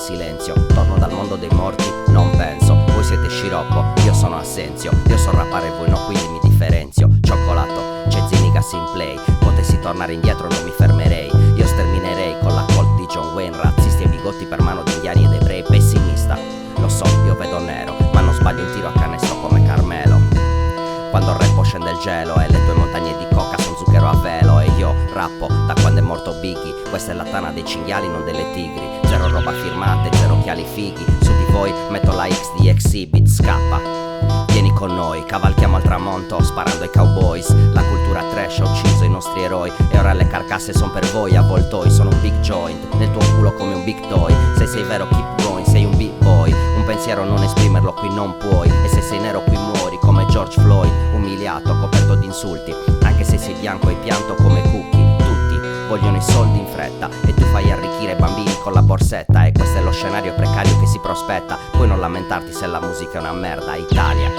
silenzio. Torno dal mondo dei morti, non penso. Voi siete sciroppo, io sono Assenzio. Io so rappare e voi no, quindi mi differenzio. Cioccolato, c'è Zinigas in play. Potessi tornare indietro non mi fermerei. Io sterminerei con la Colt di John Wayne. Razzisti e bigotti per mano di indiani ed ebrei. Pessimista, lo so, io vedo nero, ma non sbaglio un tiro a canestro come Carmelo. Quando il rappo scende il gelo e le tue montagne di coca son zucchero a velo. E io rappo da quando è morto Biggie. Questa è la tana dei cinghiali, non delle tigri. Zero roba firmate, zero occhiali fighi. Su di voi metto la X di Exhibit. Scappa, vieni con noi, cavalchiamo al tramonto sparando ai cowboys. La cultura trash ha ucciso i nostri eroi e ora le carcasse son per voi avvoltoi. Sono un big joint nel tuo culo come un big toy. Se sei vero keep going, sei un big boy. Un pensiero non esprimerlo qui non puoi. E se sei nero qui muori come George Floyd. Umiliato, coperto di insulti. Anche se sei bianco hai pianto come Cookie. Tutti vogliono i soldi in fretta e tu fai arricchire i bambini con la borsetta. E questo è lo scenario precario che si prospetta. Puoi non lamentarti se la musica è una merda. Italia,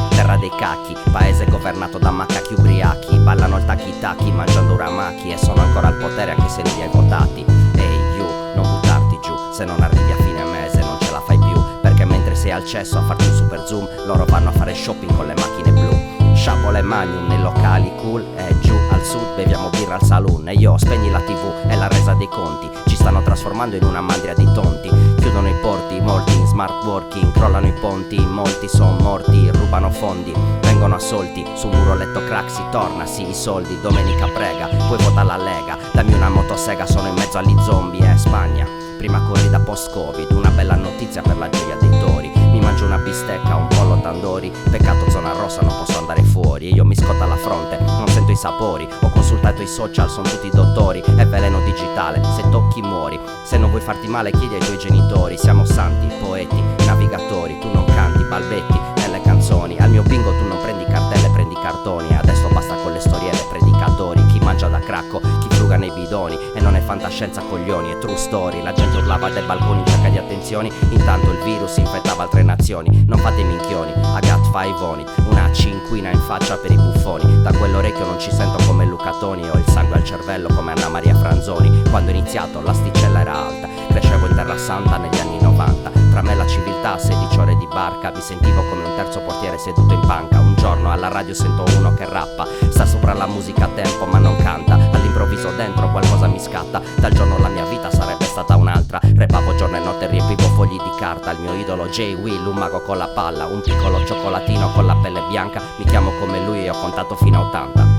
terra dei cacchi, paese governato da macachi ubriachi. Ballano il tacchi-tacchi mangiando uramaki e sono ancora al potere anche se li hai votati. Ehi you, non buttarti giù, se non arrivi a fine mese non ce la fai più. Perché mentre sei al cesso a farti un super zoom, loro vanno a fare shopping con le macchine blu. Sciabole e magnum nei locali cool e giù al sud beviamo birra al saloon. E io spegni la tv e la resa dei conti. Ci stanno trasformando in una mandria di tonti. Chiudono i porti, molti in smart working. Crollano i ponti, molti son morti. Rubano fondi, vengono assolti. Su muro letto crack si torna, sì i soldi. Domenica prega, poi vota la Lega. Dammi una motosega, sono in mezzo agli zombie. Spagna, prima corrida post-covid. Una bella notizia per la gioia dei tori. Mi mangio una bistecca, un pollo tandori. Peccato zona rossa, non posso andare fuori. E io mi scotta la fronte, non sento i sapori. Ho consultato i social, sono tutti dottori. È veleno digitale, se tocchi muori. Se non vuoi farti male chiedi ai tuoi genitori. Siamo santi, poeti, navigatori. Tu non canti, balbetti nelle canzoni. Al mio bingo tu non prendi cartelle, prendi cartoni. Adesso basta con le storielle, predicatori. Chi mangia da cracco, chi fruga nei bidoni. E non è fantascienza coglioni, è true story. La gente urlava dai balconi in cerca di attenzioni. Intanto il virus infettava altre nazioni. Non fate minchioni, I got five on it. Una cinquina in faccia per i buffoni. Da quell'orecchio non ci sento come Luca Toni. Ho il sangue al cervello come Anna Maria Franzoni. Quando ho iniziato l'asticella era alta. Crescevo in Terra Santa negli anni 90. Tra me e la civiltà 16 ore di barca. Mi sentivo come un terzo portiere seduto in panca. Un giorno alla radio sento uno che rappa. Sta sopra la musica a tempo ma non canta. All'improvviso dentro qualcosa mi scatta. Dal giorno la mia vita sarebbe stata un'altra. Repavo giorno e notte e riempivo fogli di carta. Il mio idolo Jay Will, un mago con la palla. Un piccolo cioccolatino con la pelle bianca. Mi chiamo come lui e ho contato fino a 80.